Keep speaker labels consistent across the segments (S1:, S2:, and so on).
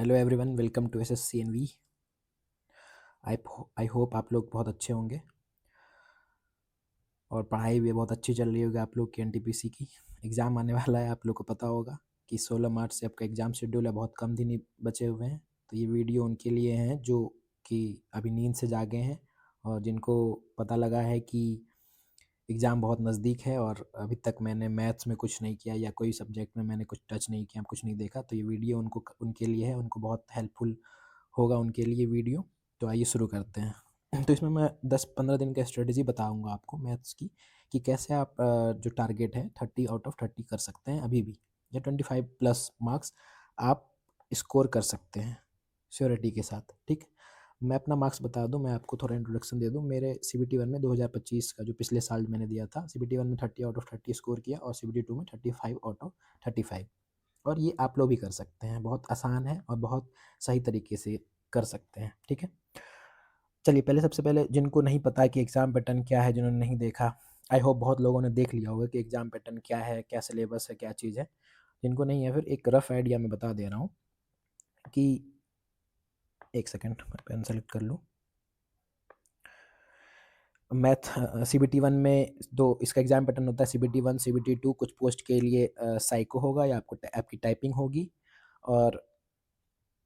S1: Hello everyone, welcome to SSCNV। I hope आप लोग बहुत अच्छे होंगे और पढ़ाई भी बहुत अच्छी चल रही होगी आप लोग की। NTPC की एग्ज़ाम आने वाला है, आप लोग को पता होगा कि 16 मार्च से आपका एग्ज़ाम शेड्यूल है, बहुत कम दिन ही बचे हुए हैं। तो ये वीडियो उनके लिए हैं जो कि अभी नींद से जागे हैं और जिनको पता लगा है कि एग्ज़ाम बहुत नज़दीक है और अभी तक मैंने मैथ्स में कुछ नहीं किया या कोई सब्जेक्ट में मैंने कुछ टच नहीं किया, कुछ नहीं देखा। तो ये वीडियो उनके लिए है, उनको बहुत हेल्पफुल होगा उनके लिए वीडियो। तो आइए शुरू करते हैं। तो इसमें मैं 10-15 दिन का स्ट्रेटजी बताऊंगा आपको मैथ्स की कि कैसे आप जो टारगेट है 30 आउट ऑफ 30 कर सकते हैं अभी भी, या 25 प्लस मार्क्स आप स्कोर कर सकते हैं श्योरिटी के साथ। ठीक, मैं अपना मार्क्स बता दूं, मैं आपको थोड़ा इंट्रोडक्शन दे दूं। मेरे CBT 1 में 2025 का जो पिछले साल मैंने दिया था, CBT 1 में 30 आउट ऑफ 30 स्कोर किया और CBT 2 में 35 आउट ऑफ 35। और ये आप लोग भी कर सकते हैं, बहुत आसान है और बहुत सही तरीके से कर सकते हैं। ठीक है, चलिए पहले सबसे पहले जिनको नहीं पता कि एग्ज़ाम पैटर्न क्या है, जिन्होंने नहीं देखा, आई होप बहुत लोगों ने देख लिया होगा कि एग्ज़ाम पैटर्न क्या है, क्या सिलेबस है, क्या चीज़ है। जिनको नहीं है फिर एक रफ आइडिया मैं बता दे रहा हूँ कि एक सेकेंड मैं पेन सेलेक्ट कर लूँ। मैथ CBT 1 में दो इसका एग्ज़ाम पैटर्न होता है, CBT 1 CBT 2 कुछ पोस्ट के लिए साइको होगा या आपकी टाइपिंग होगी और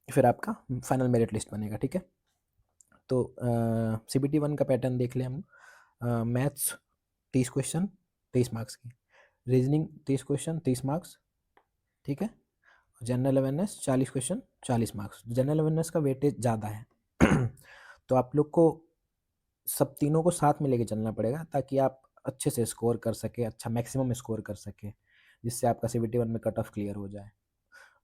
S1: फिर आपका फाइनल मेरिट लिस्ट बनेगा। ठीक है, तो CBT 1 का पैटर्न देख लें हम। मैथ्स 30 क्वेश्चन 30 मार्क्स की, रीजनिंग 30 क्वेश्चन 30 मार्क्स। ठीक है, general awareness 40 question 40 marks. General awareness का वेटेज ज़्यादा है तो आप लोग को सब तीनों को साथ में लेके चलना पड़ेगा ताकि आप अच्छे से स्कोर कर सके, अच्छा मैक्सिमम स्कोर कर सके, जिससे आपका CBT 1 में कट ऑफ क्लियर हो जाए।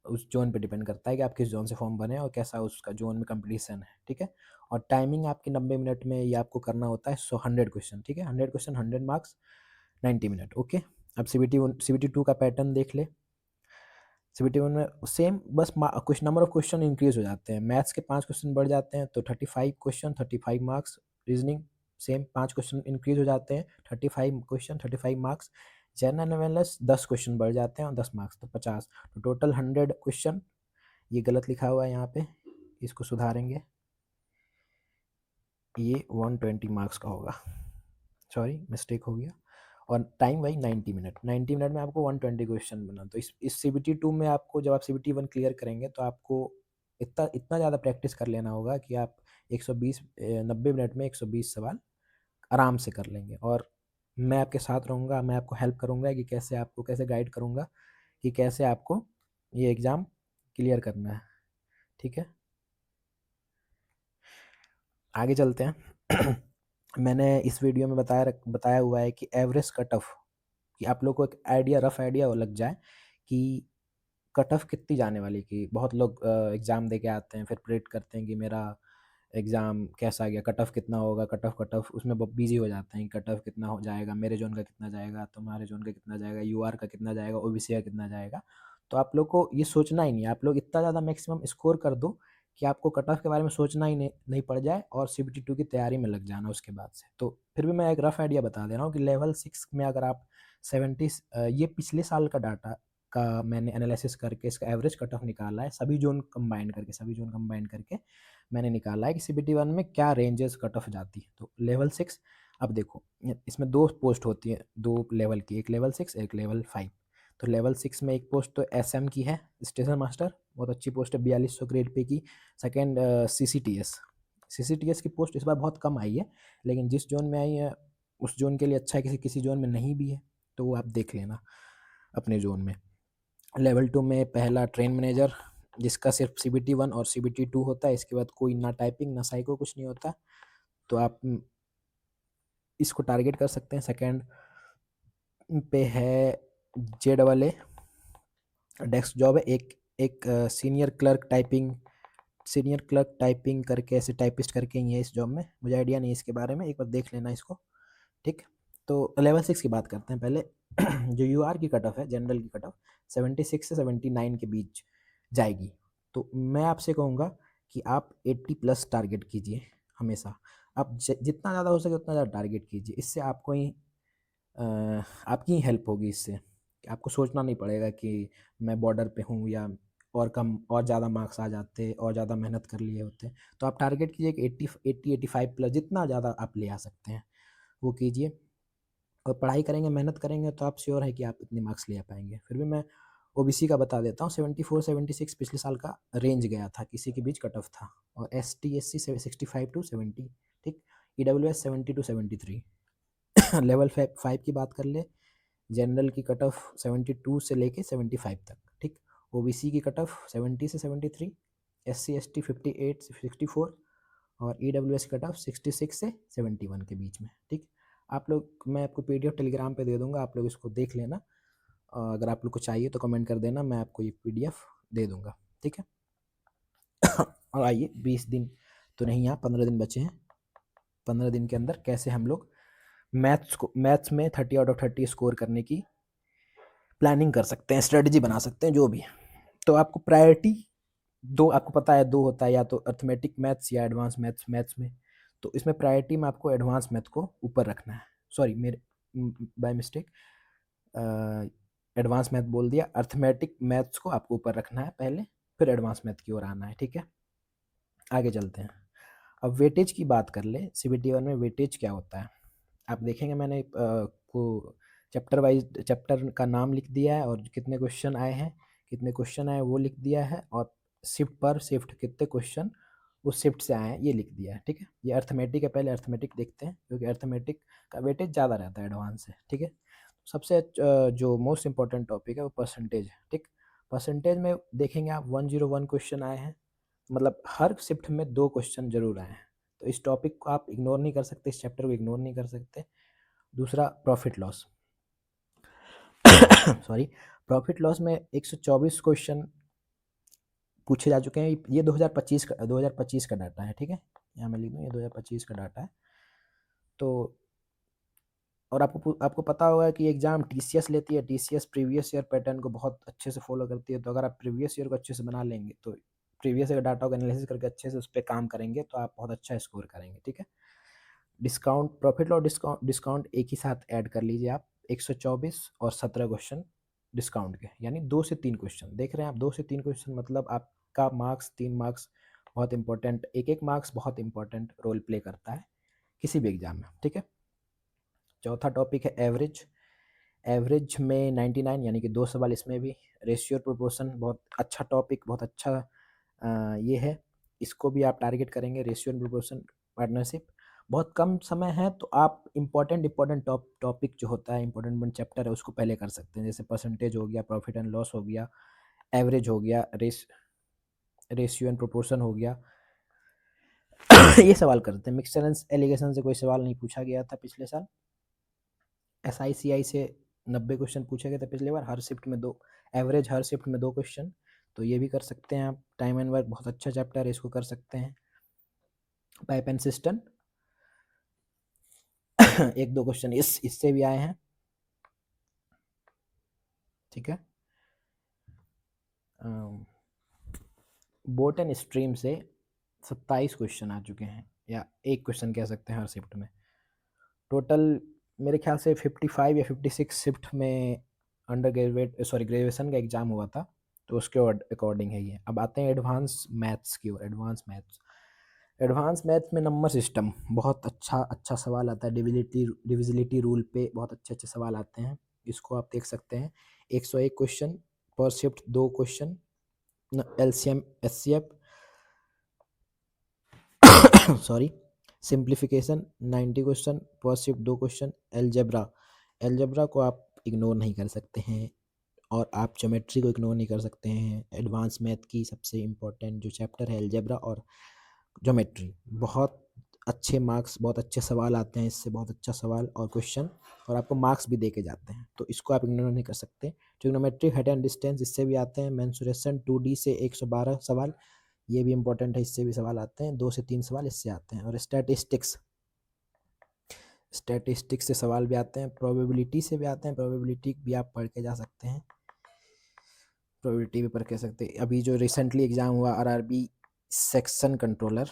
S1: उस जोन पे डिपेंड करता है कि आप किस जोन से फॉर्म भरे और कैसा उसका जोन में कंपटीशन है। ठीक है, और टाइमिंग आपकी 90 मिनट में ये आपको करना होता है 100 क्वेश्चन। ठीक है, 100 क्वेश्चन 100 मार्क्स 90 मिनट। ओके, अब CBT 2 का पैटर्न देख ले। CBT 1 में सेम, बस कुछ नंबर ऑफ क्वेश्चन इंक्रीज हो जाते हैं। मैथ्स के 5 क्वेश्चन बढ़ जाते हैं तो 35 question 35 marks. Reasoning same 5 question increase हो जाते हैं, 35 question 35 marks. General awareness 10 question बढ़ जाते हैं और 10 मार्क्स, तो 50। तो टोटल 100 क्वेश्चन। ये गलत लिखा हुआ है यहाँ पे, इसको सुधारेंगे, ये 120 मार्क्स का होगा, सॉरी मिस्टेक हो गया। और टाइम वही 90 मिनट, 90 मिनट में आपको 120 क्वेश्चन बना। तो इस CBT 2 में आपको, जब आप CBT 1 क्लियर करेंगे तो आपको इतना इतना ज़्यादा प्रैक्टिस कर लेना होगा कि आप 120 90 मिनट में 120 सवाल आराम से कर लेंगे। और मैं आपके साथ रहूँगा, मैं आपको हेल्प करूँगा कि कैसे, आपको कैसे गाइड करूँगा कि कैसे आपको ये एग्ज़ाम क्लियर करना है। ठीक है, आगे चलते हैं। मैंने इस वीडियो में बताया हुआ है कि एवरेज कट ऑफ, कि आप लोग को एक आइडिया, रफ आइडिया लग जाए कि कट ऑफ कितनी जाने वाली। की बहुत लोग एग्ज़ाम दे के आते हैं फिर प्रेडिक्ट करते हैं कि मेरा एग्ज़ाम कैसा गया, कट ऑफ कितना होगा, कट ऑफ उसमें बिजी हो जाते हैं। कट ऑफ कितना हो जाएगा, मेरे जोन का कितना जाएगा, तुम्हारे जोन का कितना जाएगा, UR का कितना जाएगा, OBC का कितना जाएगा। तो आप लोग को ये सोचना ही नहीं, आप लोग इतना ज़्यादा मैक्सिमम स्कोर कर दो कि आपको कट ऑफ के बारे में सोचना ही नहीं पड़ जाए और CBT 2 की तैयारी में लग जाना उसके बाद से। तो फिर भी मैं एक रफ आइडिया बता दे रहा हूँ कि लेवल 6 में अगर आप 70, ये पिछले साल का डाटा का मैंने एनालिसिस करके इसका एवरेज कट ऑफ निकाला है, सभी जोन कंबाइन करके मैंने निकाला है कि CBT 1 में क्या रेंजेस कट ऑफ जाती है। तो लेवल 6, अब देखो इसमें दो पोस्ट होती है, दो लेवल की, एक लेवल 6 एक लेवल 5। तो लेवल 6 में एक पोस्ट तो SM की है, स्टेशन मास्टर, बहुत अच्छी पोस्ट है 4200 ग्रेड पे की। सेकेंड CCTS की पोस्ट इस बार बहुत कम आई है, लेकिन जिस जोन में आई है उस जोन के लिए अच्छा है, किसी किसी जोन में नहीं भी है तो वो आप देख लेना अपने जोन में। लेवल 2 में पहला ट्रेन मैनेजर, जिसका सिर्फ CBT 1 और CBT 2 होता है, इसके बाद कोई ना टाइपिंग ना साइको कुछ नहीं होता, तो आप इसको टारगेट कर सकते हैं। सेकेंड पे है JAA, डेस्क जॉब है। एक एक सीनियर क्लर्क टाइपिंग करके, ऐसे टाइपिस्ट करके ही है इस जॉब में, मुझे आइडिया नहीं इसके बारे में, एक बार देख लेना इसको। ठीक, तो लेवल 6 की बात करते हैं पहले। जो UR की कट ऑफ है, जनरल की कट ऑफ 76 से 79 के बीच जाएगी। तो मैं आपसे कहूँगा कि आप 80 प्लस टारगेट कीजिए हमेशा। आप जितना ज़्यादा हो सके उतना ज़्यादा टारगेट कीजिए, इससे आपको ही आपकी ही हेल्प होगी इससे, कि आपको सोचना नहीं पड़ेगा कि मैं बॉर्डर पे हूँ या और कम और ज़्यादा मार्क्स आ जाते और ज़्यादा मेहनत कर लिए होते। तो आप टारगेट कीजिए कि 80 85 प्लस जितना ज़्यादा आप ले आ सकते हैं वो कीजिए, और पढ़ाई करेंगे, मेहनत करेंगे तो आप श्योर है कि आप इतने मार्क्स ले आ पाएंगे। फिर भी मैं ओबीसी का बता देता हूँ, 74 76 पिछले साल का रेंज गया था, किसी के बीच कट ऑफ था, और ST SC 65 to 70, ठीक। EWS 70 to 73। लेवल 5 की बात कर ले, जनरल की कट ऑफ 72 से लेके 75 तक, ठीक। ओबीसी की कट ऑफ 70 से 73, SC ST 58 से 64, और EWS की कट ऑफ 66 से 71 के बीच में, ठीक। आप लोग, मैं आपको PDF टेलीग्राम पे दे दूंगा, आप लोग इसको देख लेना, अगर आप लोग को चाहिए तो कमेंट कर देना, मैं आपको ये PDF दे दूंगा, ठीक है। और आइए, 20 दिन तो नहीं, यहाँ 15 दिन बचे हैं, 15 दिन के अंदर कैसे हम लोग मैथ्स में 30 आउट ऑफ 30 स्कोर करने की प्लानिंग कर सकते हैं, स्ट्रेटजी बना सकते हैं, जो भी है। तो आपको प्रायोरिटी दो, आपको पता है दो होता है, या तो अर्थमेटिक मैथ्स या एडवांस मैथ्स। मैथ्स में तो इसमें प्रायोरिटी में आपको एडवांस मैथ को ऊपर रखना है, सॉरी मेरे बाय मिस्टेक एडवांस मैथ बोल दिया, अर्थमेटिक मैथ्स को आपको ऊपर रखना है पहले, फिर एडवांस मैथ की ओर आना है, ठीक है। आगे चलते हैं, अब वेटेज की बात कर ले। CBT 1 में वेटेज क्या होता है, आप देखेंगे मैंने को चैप्टर वाइज चैप्टर का नाम लिख दिया है, और कितने क्वेश्चन आए हैं, कितने क्वेश्चन आए वो लिख दिया है, और शिफ्ट पर शिफ्ट कितने क्वेश्चन उस शिफ्ट से आए हैं ये लिख दिया है, ठीक है। ये अर्थमेटिक है, पहले अर्थमेटिक देखते हैं, क्योंकि अर्थमेटिक का वेटेज ज़्यादा रहता है एडवांस से, ठीक है। सबसे जो मोस्ट इंपॉर्टेंट टॉपिक है वो परसेंटेज है, ठीक। परसेंटेज में देखेंगे आप 101 क्वेश्चन आए हैं, मतलब हर शिफ्ट में 2 क्वेश्चन जरूर आए हैं, तो इस टॉपिक को आप इग्नोर नहीं कर सकते, इस चैप्टर को इग्नोर नहीं कर सकते। दूसरा, profit loss. Sorry, profit loss में 124 क्वेश्चन पूछे जा चुके हैं, ये 2025 का डाटा है, ठीक है। यहाँ मैं लिख दूँ, ये 2025 का डाटा है। तो और आपको पता होगा कि एग्जाम TCS लेती है, TCS प्रीवियस ईयर पैटर्न को बहुत अच्छे से फॉलो करती है, तो अगर आप प्रीवियस ईयर को अच्छे से बना लेंगे, तो प्रीवियस ईयर डाटा को एनालिसिस करके अच्छे से उस पर काम करेंगे, तो आप बहुत अच्छा स्कोर करेंगे, ठीक है। डिस्काउंट, प्रॉफिट और डिस्काउंट एक ही साथ ऐड कर लीजिए आप, 124 और 17 क्वेश्चन डिस्काउंट के, यानी 2 से 3 क्वेश्चन देख रहे हैं आप, 2 से 3 क्वेश्चन, मतलब आपका मार्क्स 3 मार्क्स बहुत इंपॉर्टेंट, एक मार्क्स बहुत इंपॉर्टेंट रोल प्ले करता है किसी भी एग्जाम में, ठीक है। चौथा टॉपिक है एवरेज। एवरेज में 99, यानी कि 2 सवाल इसमें भी। रेशियो प्रोपोर्शन, बहुत अच्छा टॉपिक, बहुत अच्छा ये है, इसको भी आप टारगेट करेंगे। रेशियो प्रोपोर्शन, पार्टनरशिप, बहुत कम समय है, तो आप इंपॉर्टेंट टॉपिक जो होता है, इंपॉर्टेंट चैप्टर है, उसको पहले कर सकते हैं, जैसे परसेंटेज हो गया, प्रॉफिट एंड लॉस हो गया, एवरेज हो गया, रेशियो एंड प्रोपोर्शन हो गया। ये सवाल करते हैं। मिक्सचर एंड एलिगेशन से कोई सवाल नहीं पूछा गया था पिछले साल। SICI से 90 क्वेश्चन पूछे गए थे पिछले बार, हर शिफ्ट में 2, एवरेज हर शिफ्ट में 2 क्वेश्चन, तो ये भी कर सकते हैं आप। टाइम एंड वर्क बहुत अच्छा चैप्टर है, इसको कर सकते हैं। पाइप एंड सिस्टम 1-2 क्वेश्चन इससे भी आए हैं, ठीक है। बोट एंड स्ट्रीम से 27 क्वेश्चन आ चुके हैं, या 1 क्वेश्चन कह सकते हैं हर शिफ्ट में। टोटल मेरे ख्याल से 55 या 56 शिफ्ट में ग्रेजुएशन का एग्जाम हुआ था, तो उसके अकॉर्डिंग है ये। अब आते हैं एडवांस मैथ्स की ओर। एडवांस मैथ्स में नंबर सिस्टम बहुत अच्छा सवाल आता है, डिविजिलिटी रूल पे बहुत अच्छे सवाल आते हैं, इसको आप देख सकते हैं। 101 क्वेश्चन पर shift, 2 question LCM SCF, sorry, simplification 90 question पर शिफ्ट, 2 क्वेश्चन। एलजेब्रा को आप इग्नोर नहीं कर सकते हैं, और आप ज्योमेट्री को इग्नोर नहीं कर सकते हैं। एडवांस मैथ की सबसे इम्पोर्टेंट जो चैप्टर है एलजेब्रा और ज्योमेट्री, बहुत अच्छे मार्क्स, बहुत अच्छे सवाल आते हैं इससे, बहुत अच्छा सवाल और क्वेश्चन, और आपको मार्क्स भी दे के जाते हैं, तो इसको आप इग्नोर नहीं कर सकते। ट्रिग्नोमेट्री, हाइट एंड डिस्टेंस, इससे भी आते हैं। मेंसुरेशन 2D से 112 सवाल, ये भी इंपॉर्टेंट है, इससे भी सवाल आते हैं, 2 से 3 सवाल इससे आते हैं। और स्टैटिस्टिक्स से सवाल भी आते हैं, प्रोबेबिलिटी से भी आते हैं, प्रोबेबिलिटी भी आप पढ़ के जा सकते हैं, प्रोबेबिलिटी भी पढ़ के सकते हैं। अभी जो रिसेंटली एग्जाम हुआ RRB सेक्शन कंट्रोलर,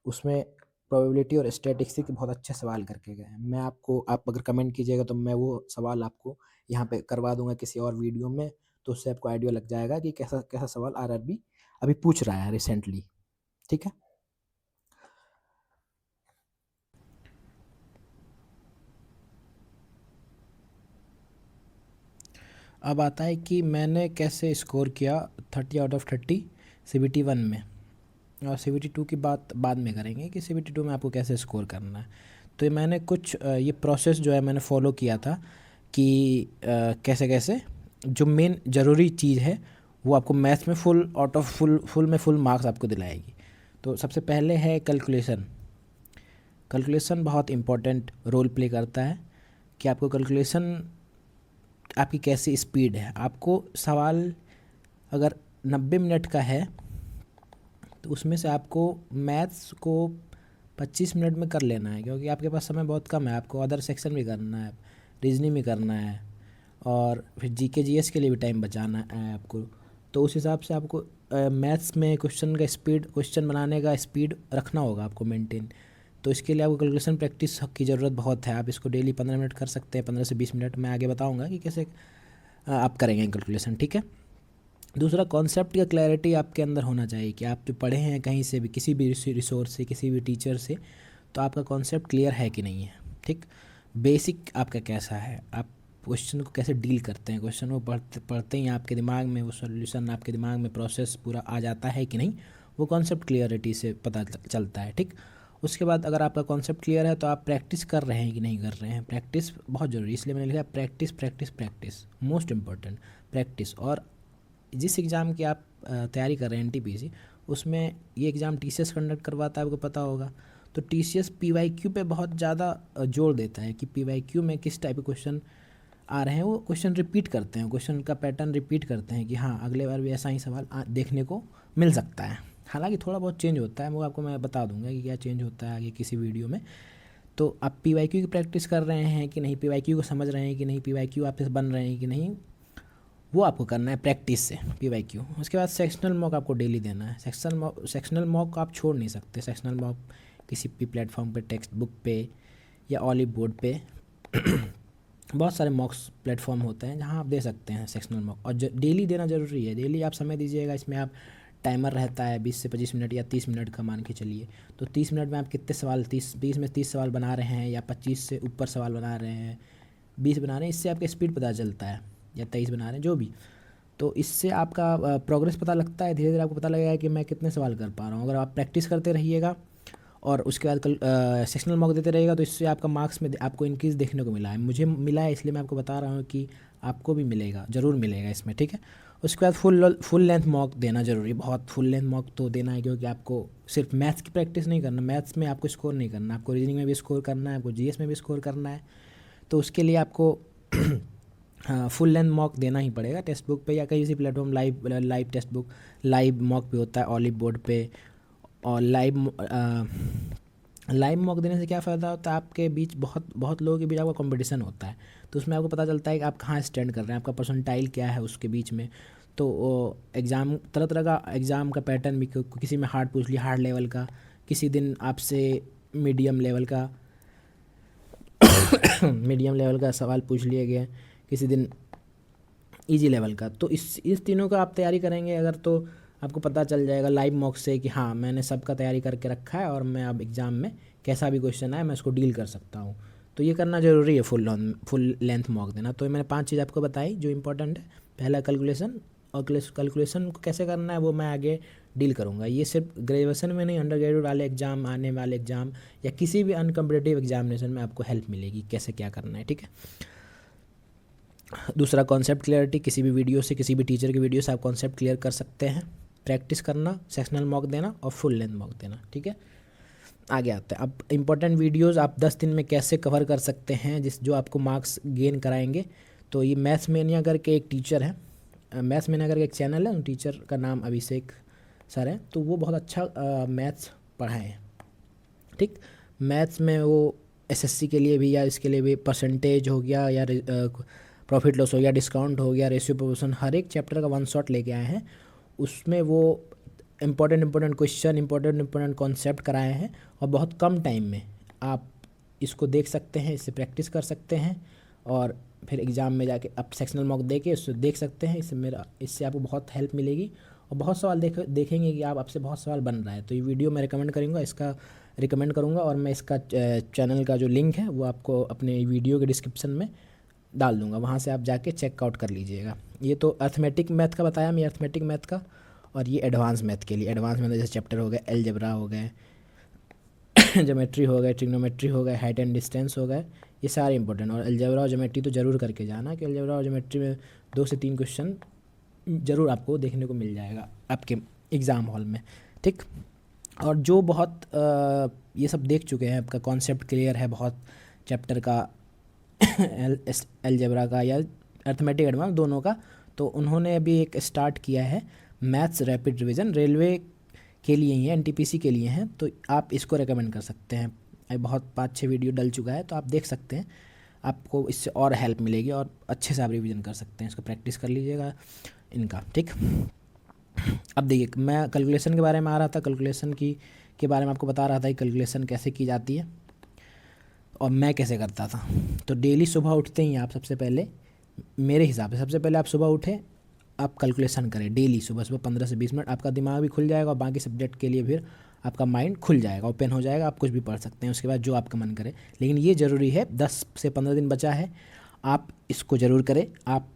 S1: उसमें प्रोबेबिलिटी और स्टैटिस्टिक्स के बहुत अच्छे सवाल करके गए हैं। मैं आपको, आप अगर कमेंट कीजिएगा तो मैं वो सवाल आपको यहाँ पे करवा दूंगा किसी और वीडियो में, तो उससे आपको आइडिया लग जाएगा कि कैसा कैसा सवाल आरआरबी अभी पूछ रहा है रिसेंटली। ठीक है। अब आता है कि मैंने कैसे स्कोर किया 30/30 CBT 1 में, और CBT 2 की बात बाद में करेंगे कि CBT 2 में आपको कैसे स्कोर करना है। तो ये मैंने कुछ ये प्रोसेस जो है मैंने फॉलो किया था कि कैसे कैसे जो मेन ज़रूरी चीज़ है वो आपको मैथ्स में full out of full marks आपको दिलाएगी। तो सबसे पहले है कैलकुलेशन। कैलकुलेशन बहुत इम्पोर्टेंट रोल प्ले करता है कि आपको कैलकुलेशन आपकी कैसी स्पीड है। आपको सवाल अगर 90 मिनट का है तो उसमें से आपको मैथ्स को 25 मिनट में कर लेना है, क्योंकि आपके पास समय बहुत कम है। आपको अदर सेक्शन भी करना है, रीजनिंग भी करना है, और फिर जीके जीएस के लिए भी टाइम बचाना है आपको। तो उस हिसाब से आपको मैथ्स में क्वेश्चन बनाने का स्पीड रखना होगा आपको मेंटेन। तो इसके लिए आपको कैलकुलेशन प्रैक्टिस की ज़रूरत बहुत है। आप इसको डेली 15 मिनट कर सकते हैं, 15 से 20 मिनट। मैं आगे बताऊँगा कि कैसे आप करेंगे कैलकुलेशन। ठीक है। दूसरा, कॉन्सेप्ट का क्लैरिटी आपके अंदर होना चाहिए कि आप जो पढ़े हैं कहीं से भी, किसी भी रिसोर्स से, किसी भी टीचर से, तो आपका कॉन्सेप्ट क्लियर है कि नहीं है। ठीक। बेसिक आपका कैसा है, आप क्वेश्चन को कैसे डील करते हैं, क्वेश्चन को पढ़ते पढ़ते ही आपके दिमाग में वो सॉल्यूशन, आपके दिमाग में प्रोसेस पूरा आ जाता है कि नहीं, वो कॉन्सेप्ट क्लियरिटी से पता चलता है। ठीक। उसके बाद अगर आपका कॉन्सेप्ट क्लियर है तो आप प्रैक्टिस कर रहे हैं कि नहीं कर रहे हैं। प्रैक्टिस बहुत ज़रूरी है, इसलिए मैंने लिखा practice practice practice, most important practice. और जिस एग्ज़ाम की आप तैयारी कर रहे हैं एनटीपीसी, उसमें ये एग्ज़ाम टीसीएस कंडक्ट करवाता है, आपको पता होगा। तो टीसीएस पीवाईक्यू पे बहुत ज़्यादा जोर देता है कि पीवाईक्यू में किस टाइप के क्वेश्चन आ रहे हैं। वो क्वेश्चन रिपीट करते हैं, क्वेश्चन का पैटर्न रिपीट करते हैं कि हाँ अगले बार भी ऐसा ही सवाल देखने को मिल सकता है। हालांकि थोड़ा बहुत चेंज होता है, वो आपको मैं बता दूंगा कि क्या चेंज होता है आगे किसी वीडियो में। तो आप पीवाईक्यू की प्रैक्टिस कर रहे हैं कि नहीं, पीवाईक्यू को समझ रहे हैं कि नहीं, पीवाईक्यू आपसे बन रहे हैं कि नहीं, वो आपको करना है प्रैक्टिस से पीवाईक्यू। उसके बाद सेक्शनल मॉक आपको डेली देना है। सेक्शनल मॉक आप छोड़ नहीं सकते। सेक्शनल मॉक किसी भी प्लेटफॉर्म पे, टेक्स्ट बुक पे या ऑलिव बोर्ड पे बहुत सारे मॉक्स प्लेटफॉर्म होते हैं जहां आप दे सकते हैं सेक्शनल मॉक। और डेली देना ज़रूरी है। डेली आप समय दीजिएगा। इसमें आप टाइमर रहता है 20 से 25 मिनट या 30 मिनट का मान के चलिए। तो 30 मिनट में आप कितने सवाल, 20 सवाल बना रहे हैं या 25 से ऊपर सवाल बना रहे हैं, 20 बना रहे हैं, इससे आपका स्पीड पता चलता है, या 23 बना रहे हैं, जो भी। तो इससे आपका प्रोग्रेस पता लगता है। धीरे धीरे आपको पता लगेगा कि मैं कितने सवाल कर पा रहा हूँ। अगर आप प्रैक्टिस करते रहिएगा और उसके बाद कल सेक्शनल मॉक देते रहेगा तो इससे आपका मार्क्स में आपको इंक्रीज़ देखने को मिला है। मुझे मिला है, इसलिए मैं आपको बता रहा हूँ कि आपको भी मिलेगा, ज़रूर मिलेगा इसमें। ठीक है। उसके बाद फुल लेंथ मॉक देना ज़रूरी, बहुत फुल लेंथ मॉक तो देना है, क्योंकि आपको सिर्फ मैथ्स की प्रैक्टिस नहीं करना, मैथ्स में आपको स्कोर नहीं करना, आपको रीजनिंग में भी स्कोर करना है, आपको जीएस में भी स्कोर करना है। तो उसके लिए आपको हाँ फुल लेंथ मॉक देना ही पड़ेगा टेक्स्ट बुक पे या कहीं सी platform. Live text book, live mock भी होता है ऑलिव बोर्ड पे। और लाइव मॉक देने से क्या फ़ायदा होता है, आपके बीच बहुत बहुत लोगों के बीच आपका कंपटीशन होता है। तो उसमें आपको पता चलता है कि आप कहाँ स्टैंड कर रहे हैं, आपका परसेंटाइल क्या है उसके बीच में। तो एग्ज़ाम, तरह तरह का एग्ज़ाम का पैटर्न भी, किसी में हार्ड पूछ लिया, हार्ड लेवल का, किसी दिन आपसे मीडियम लेवल का मीडियम लेवल का सवाल पूछ लिया गया, किसी दिन इजी लेवल का। तो इस तीनों का आप तैयारी करेंगे अगर, तो आपको पता चल जाएगा लाइव मॉक से कि हाँ मैंने सबका तैयारी करके रखा है और मैं अब एग्ज़ाम में कैसा भी क्वेश्चन आए मैं उसको डील कर सकता हूँ। तो ये करना ज़रूरी है, फुल लेंथ मॉक देना। तो मैंने 5 चीज़ आपको बताई जो इंपॉर्टेंट है। पहला कैलकुलेशन, और कैलकुलेशन को कैसे करना है वो मैं आगे डील करूँगा। ये सिर्फ ग्रेजुएशन में नहीं, अंडर ग्रेजुएट वाले एग्ज़ाम, आने वाले एग्ज़ाम या किसी भी अनकम्पिटेटिव एग्जामिनेशन में आपको हेल्प मिलेगी कैसे क्या करना है। ठीक है। दूसरा, कॉन्सेप्ट क्लियरिटी, किसी भी वीडियो से, किसी भी टीचर की वीडियो से आप कॉन्सेप्ट क्लियर कर सकते हैं। प्रैक्टिस करना, सेक्शनल मॉक देना और फुल लेंथ मॉक देना। ठीक है। आगे आते हैं अब इंपॉर्टेंट वीडियोस आप 10 दिन में कैसे कवर कर सकते हैं जो आपको मार्क्स गेन कराएंगे। तो ये मैथ्स मेनिया करके एक टीचर है, मैथ्स मेनिया करके एक चैनल है, उन टीचर का नाम अभिषेक सर है। तो वो बहुत अच्छा मैथ्स पढ़ाए हैं। ठीक। मैथ्स में वो एसएससी के लिए भी या इसके लिए भी परसेंटेज हो गया या प्रॉफिट लॉस हो गया, डिस्काउंट हो गया, रेशियो प्रोपोर्शन, हर एक चैप्टर का वन शॉट लेके आए हैं। उसमें वो इंपॉर्टेंट क्वेश्चन, इंपॉर्टेंट कॉन्सेप्ट कराए हैं और बहुत कम टाइम में आप इसको देख सकते हैं, इससे प्रैक्टिस कर सकते हैं और फिर एग्ज़ाम में जाके आप सेक्शनल मॉक दे के उससे देख सकते हैं। इससे आपको बहुत हेल्प मिलेगी और बहुत सवाल देखेंगे कि आप आपसे बहुत सवाल बन रहा है। तो ये वीडियो मैं रिकमेंड करूँगा और मैं इसका चैनल का जो लिंक है वो आपको अपने वीडियो के डिस्क्रिप्शन में डाल दूँगा, वहाँ से आप जाके चेकआउट कर लीजिएगा। ये तो अर्थमेटिक मैथ का बताया मैं, अर्थमेटिक मैथ का। और ये एडवांस मैथ के लिए, एडवांस मैथ जैसे चैप्टर हो गए अलजेब्रा हो गए, ज्योमेट्री हो गए, ट्रिग्नोमेट्री हो गए, हाइट एंड डिस्टेंस हो गए, ये सारे इंपॉर्टेंट। और अलजेब्रा और ज्योमेट्री तो ज़रूर करके जाना कि अलजेब्रा और ज्योमेट्री में 2 से 3 क्वेश्चन ज़रूर आपको देखने को मिल जाएगा आपके एग्ज़ाम हॉल में, ठीक। और जो बहुत ये सब देख चुके हैं, आपका कॉन्सेप्ट क्लियर है बहुत चैप्टर का, अलजेब्रा का या अर्थमेटिक एडवांस दोनों का, तो उन्होंने अभी एक स्टार्ट किया है मैथ्स रैपिड रिवीजन, रेलवे के लिए ही है, एनटीपीसी के लिए हैं, तो आप इसको रेकमेंड कर सकते हैं। बहुत 5-6 वीडियो डल चुका है, तो आप देख सकते हैं, आपको इससे और हेल्प मिलेगी और अच्छे से आप रिवीजन कर सकते हैं। इसको प्रैक्टिस कर लीजिएगा इनका, ठीक। अब देखिए, मैं कैलकुलेशन के बारे में आ रहा था, कैलकुलेशन के बारे में आपको बता रहा था कि कैलकुलेशन कैसे की जाती है और मैं कैसे करता था। तो डेली सुबह उठते ही आप सबसे पहले, मेरे हिसाब से सबसे पहले आप सुबह उठे, आप कैलकुलेशन करें डेली सुबह सुबह 15 से 20 मिनट, आपका दिमाग भी खुल जाएगा और बाकी सब्जेक्ट के लिए फिर आपका माइंड खुल जाएगा, ओपन हो जाएगा, आप कुछ भी पढ़ सकते हैं उसके बाद जो आपका मन करे। लेकिन ये ज़रूरी है, 10 से 15 दिन बचा है, आप इसको ज़रूर करें। आप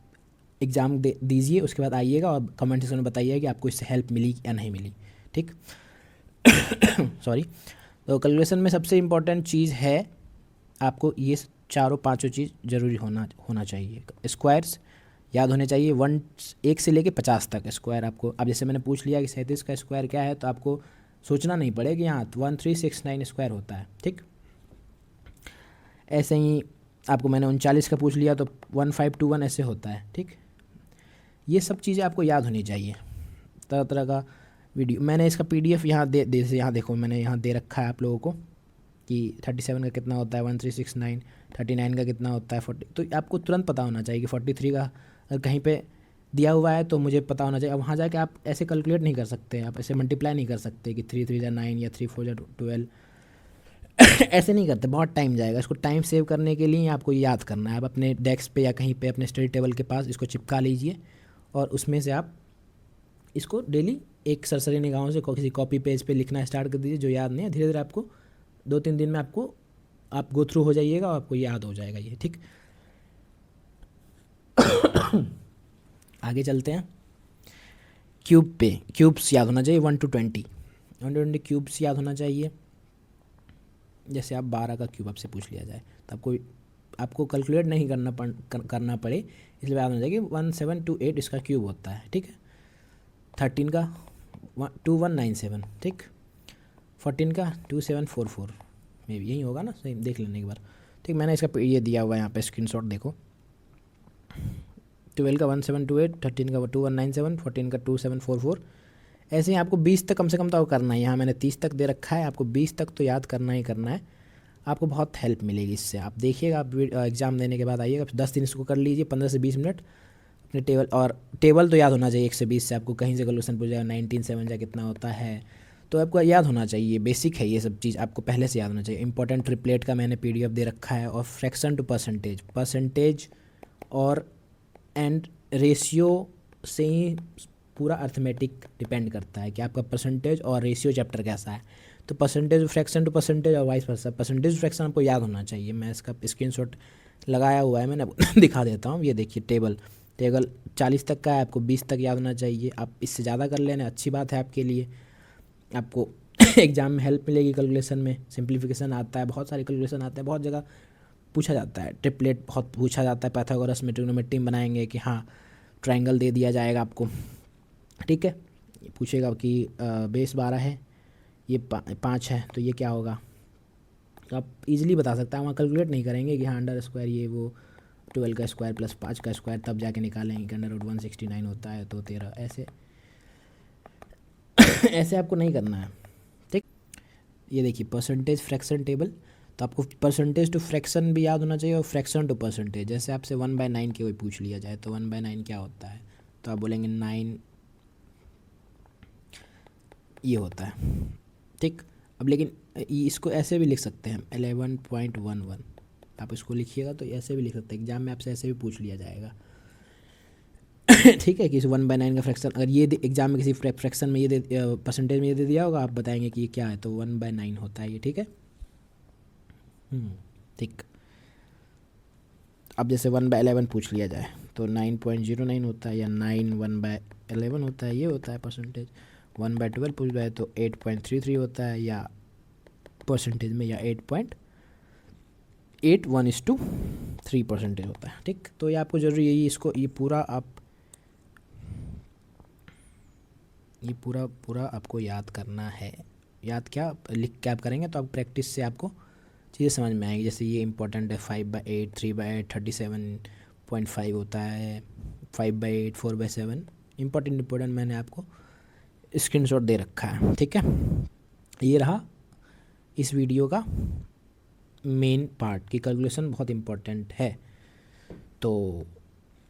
S1: एग्ज़ाम दीजिए, उसके बाद आइएगा और कमेंट सेक्शन में बताइए कि आपको इससे हेल्प मिली या नहीं मिली, ठीक। सॉरी। तो कैलकुलेशन में सबसे इम्पॉर्टेंट चीज़ है, आपको ये चारों पांचों चीज़ ज़रूरी होना चाहिए। स्क्वायर्स याद होने चाहिए, 1 से लेके 50 तक स्क्वायर आपको। अब जैसे मैंने पूछ लिया कि 37 का स्क्वायर क्या है, तो आपको सोचना नहीं पड़ेगा कि हाँ 1369 स्क्वायर होता है, ठीक। ऐसे ही आपको मैंने 39 का पूछ लिया तो 1521 ऐसे होता है, ठीक। ये सब चीज़ें आपको याद होनी चाहिए। तरह तरह का वीडियो मैंने इसका PDF यहाँ यहाँ देखो, मैंने यहाँ दे रखा है आप लोगों को कि 37 का कितना होता है, 1369, 39 का कितना होता है, 40। तो आपको तुरंत पता होना चाहिए कि 43 का अगर कहीं पे दिया हुआ है तो मुझे पता होना चाहिए। अब वहाँ जाके आप ऐसे कैलकुलेट नहीं कर सकते, आप ऐसे मल्टीप्लाई नहीं कर सकते कि 3 3 जा 9 या 3 4 जा 12। ऐसे नहीं करते, बहुत टाइम जाएगा। इसको टाइम सेव करने के लिए आपको याद करना है। आप अपने डेस्क पे या कहीं पे अपने स्टडी टेबल के पास इसको चिपका लीजिए और उसमें से आप इसको डेली एक सरसरी निगाहों से किसी कॉपी पेज पे लिखना स्टार्ट कर दीजिए। जो याद नहीं है, धीरे धीरे आपको 2-3 दिन में आप गो थ्रू हो जाइएगा और आपको याद हो जाएगा ये, ठीक। आगे चलते हैं। क्यूब्स याद होना चाहिए, 1 to 20 क्यूब्स याद होना चाहिए। जैसे आप 12 का क्यूब आपसे पूछ लिया जाए तो आपको कैलकुलेट नहीं करना पड़े, इसलिए याद होना चाहिए कि 1728 इसका क्यूब होता है, ठीक है। 13 का 2197, ठीक। 14 का 2744, मे भी यही होगा ना, सही देख लेने एक बार, ठीक। मैंने इसका ये दिया हुआ है यहाँ पे स्क्रीनशॉट देखो। 12 का 1728, 13 का 2197, 14 का 2744। ऐसे ही आपको 20 तक कम से कम तो करना है। यहाँ मैंने 30 तक दे रखा है, आपको 20 तक तो याद करना ही करना है। आपको बहुत हेल्प मिलेगी इससे। आप देखिएगा, आप एग्ज़ाम देने के बाद आइएगा, 10 दिन इसको कर लीजिए, 15 से 20 मिनट अपने टेबल तो याद होना चाहिए। 1 से 20 से आपको कहीं से कैलकुलेशन पूछ जाएगा, 19 या कितना होता है, तो आपको याद होना चाहिए। बेसिक है ये सब चीज़, आपको पहले से याद होना चाहिए। इंपॉर्टेंट ट्रिपलेट का मैंने PDF दे रखा है, और फ्रैक्शन टू परसेंटेज और एंड रेशियो से ही पूरा अर्थमेटिक डिपेंड करता है कि आपका परसेंटेज और रेशियो चैप्टर कैसा है। तो परसेंटेज फ्रैक्शन टू परसेंटेज और वाइस वर्सा, परसेंटेज फ्रैक्शन आपको याद होना चाहिए। मैं इसका स्क्रीनशॉट लगाया हुआ है, मैंने दिखा देता हूँ। ये देखिए टेबल 40 तक का है, आपको 20 तक याद होना चाहिए। आप इससे ज़्यादा कर लेना अच्छी बात है आपके लिए, आपको एग्जाम में हेल्प मिलेगी। कैलकुलेशन में सिंप्लीफिकेशन आता है, बहुत सारे कैलकुलेशन आते हैं, बहुत जगह पूछा जाता है। ट्रिपलेट बहुत पूछा जाता है, पाइथागोरस में ट्रिग्नोमेट्री में बनाएंगे कि हाँ ट्रायंगल दे दिया जाएगा आपको, ठीक है। पूछेगा कि बेस 12 है, ये 5 है, तो ये क्या होगा, तो आप इजीली बता सकते हैं। वहाँ कैलकुलेट नहीं करेंगे कि हाँ अंडर स्क्वायर ये वो 12 का स्क्वायर प्लस 5 का स्क्वायर, तब जाके निकालेंगे कि अंडर रूट 169 होता है तो 13, ऐसे ऐसे आपको नहीं करना है, ठीक। ये देखिए परसेंटेज फ्रैक्शन टेबल, तो आपको परसेंटेज टू फ्रैक्शन भी याद होना चाहिए और फ्रैक्शन टू परसेंटेज। जैसे आपसे 1/9 के कोई पूछ लिया जाए तो 1/9 क्या होता है, तो आप बोलेंगे 9 ये होता है, ठीक। अब लेकिन इसको ऐसे भी लिख सकते हैं 11.11, आप इसको लिखिएगा तो ऐसे भी लिख सकते हैं, एग्जाम में आपसे ऐसे भी पूछ लिया जाएगा। ठीक है, कि 1/9 का फ्रैक्शन अगर ये एग्जाम में किसी फ्रैक्शन में ये परसेंटेज में ये दे दिया होगा, आप बताएंगे कि ये क्या है, तो 1/9 होता है ये। ठीक है, ठीक। अब जैसे 1/11 पूछ लिया जाए तो 9.09 होता है, या 9 1/11 होता है, ये होता है परसेंटेज। 1/12 पूछ जाए तो 8.33 होता है, या परसेंटेज में, या 8.81:3% होता है। ठीक, तो ये आपको जरूरी यही इसको ये पूरा आपको याद करना है। याद क्या, लिख के आप करेंगे तो आप प्रैक्टिस से आपको चीज़ें समझ में आएंगी। जैसे ये इंपॉर्टेंट है, 5/8, 3/8, 37.5 होता है, 5/8, 4/7 इंपॉर्टेंट मैंने आपको स्क्रीनशॉट दे रखा है। ठीक है, ये रहा इस वीडियो का मेन पार्ट की कैलकुलेशन बहुत इम्पोर्टेंट है। तो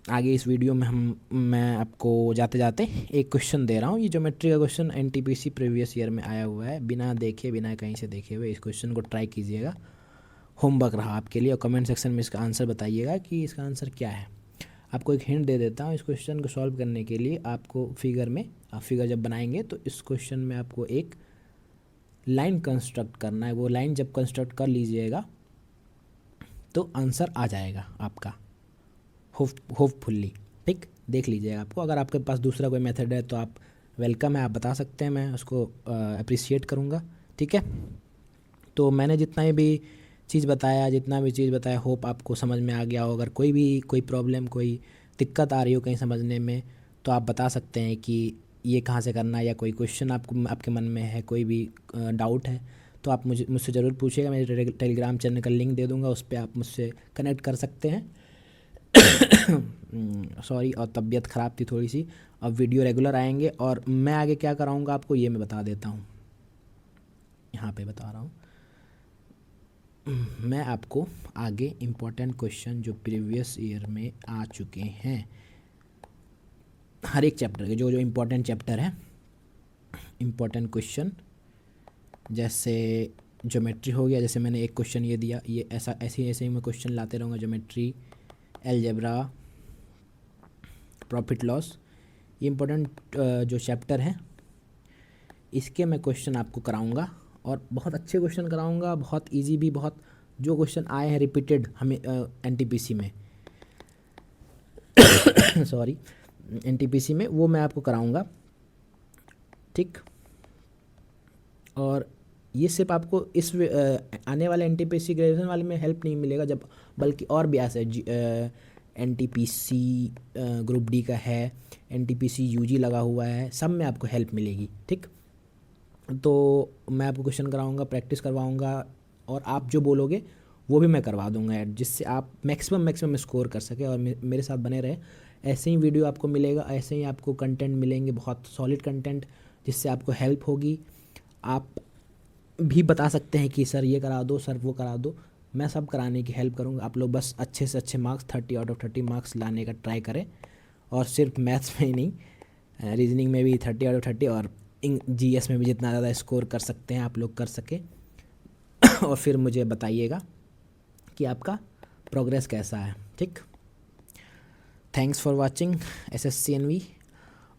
S1: आगे इस वीडियो में मैं आपको जाते जाते एक क्वेश्चन दे रहा हूँ। ये ज्योमेट्री का क्वेश्चन एनटीपीसी प्रीवियस ईयर में आया हुआ है, बिना देखे बिना कहीं से देखे हुए इस क्वेश्चन को ट्राई कीजिएगा। होमवर्क रहा आपके लिए, और कमेंट सेक्शन में इसका आंसर बताइएगा कि इसका आंसर क्या है। आपको एक हिंट दे देता हूँ, इस क्वेश्चन को सॉल्व करने के लिए आपको फिगर जब बनाएंगे तो इस क्वेश्चन में आपको एक लाइन कंस्ट्रक्ट करना है। वो लाइन जब कंस्ट्रक्ट कर लीजिएगा तो आंसर आ जाएगा आपका, होपफुल्ली। ठीक, देख लीजिएगा आपको। अगर आपके पास दूसरा कोई मेथड है तो आप वेलकम है, आप बता सकते हैं, मैं उसको अप्रिशिएट करूँगा। ठीक है, तो मैंने जितना भी चीज़ बताया होप आपको समझ में आ गया हो। अगर कोई प्रॉब्लम, कोई दिक्कत आ रही हो कहीं समझने में, तो आप बता सकते हैं कि ये कहाँ से करना है, या कोई क्वेश्चन आपके मन में है, कोई भी डाउट है तो आप मुझसे ज़रूर पूछिएगा। मैं टेलीग्राम चैनल का लिंक दे दूँगा, उस पर आप मुझसे कनेक्ट कर सकते हैं। सॉरी, और तबीयत ख़राब थी थोड़ी सी। अब वीडियो रेगुलर आएंगे, और मैं आगे क्या कराऊँगा आपको ये मैं बता देता हूँ, यहाँ पे बता रहा हूँ। मैं आपको आगे इम्पोर्टेंट क्वेश्चन जो प्रीवियस ईयर में आ चुके हैं, हर एक चैप्टर के जो इम्पोर्टेंट चैप्टर है, इम्पोर्टेंट क्वेश्चन, जैसे ज्योमेट्री हो गया। जैसे मैंने एक क्वेश्चन ये दिया, ये ऐसे ही मैं क्वेश्चन लाते रहूँगा। ज्योमेट्री, अलजेब्रा, प्रॉफिट लॉस, ये इम्पोर्टेंट जो चैप्टर हैं इसके मैं क्वेश्चन आपको कराऊंगा, और बहुत अच्छे क्वेश्चन कराऊंगा, बहुत इजी भी, बहुत जो क्वेश्चन आए हैं रिपीटेड हमें एनटीपीसी में सॉरी, एनटीपीसी में, वो मैं आपको कराऊंगा। ठीक, और ये सिर्फ आपको इस आने वाले एनटीपीसी ग्रेजुएशन वाले में हेल्प नहीं मिलेगा, जब बल्कि और भी ऐसे एनटीपीसी ग्रुप डी का है, एनटीपीसी यूजी लगा हुआ है, सब में आपको हेल्प मिलेगी। ठीक, तो मैं आपको क्वेश्चन कराऊंगा, प्रैक्टिस करवाऊंगा, और आप जो बोलोगे वो भी मैं करवा दूंगा ऐड, जिससे आप मैक्सिमम स्कोर कर सके और मेरे साथ बने रहे। ऐसे ही वीडियो आपको मिलेगा, ऐसे ही आपको कंटेंट मिलेंगे, बहुत सॉलिड कंटेंट, जिससे आपको हेल्प होगी। आप भी बता सकते हैं कि सर ये करा दो, सर वो करा दो, मैं सब कराने की हेल्प करूँगा। आप लोग बस अच्छे से अच्छे मार्क्स 30/30 मार्क्स लाने का ट्राई करें, और सिर्फ मैथ्स में ही नहीं, रीजनिंग में भी 30/30, और जीएस में भी जितना ज़्यादा स्कोर कर सकते हैं आप लोग कर सके। और फिर मुझे बताइएगा कि आपका प्रोग्रेस कैसा है। ठीक, थैंक्स फॉर वाचिंग SSCNV,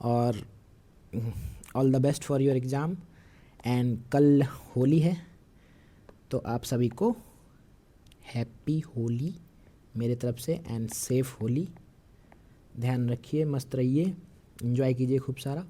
S1: और all the best for your exam. And कल होली है, तो आप सभी को हैप्पी होली मेरे तरफ से, एंड सेफ होली। ध्यान रखिए, मस्त रहिए, एंजॉय कीजिए खूब सारा।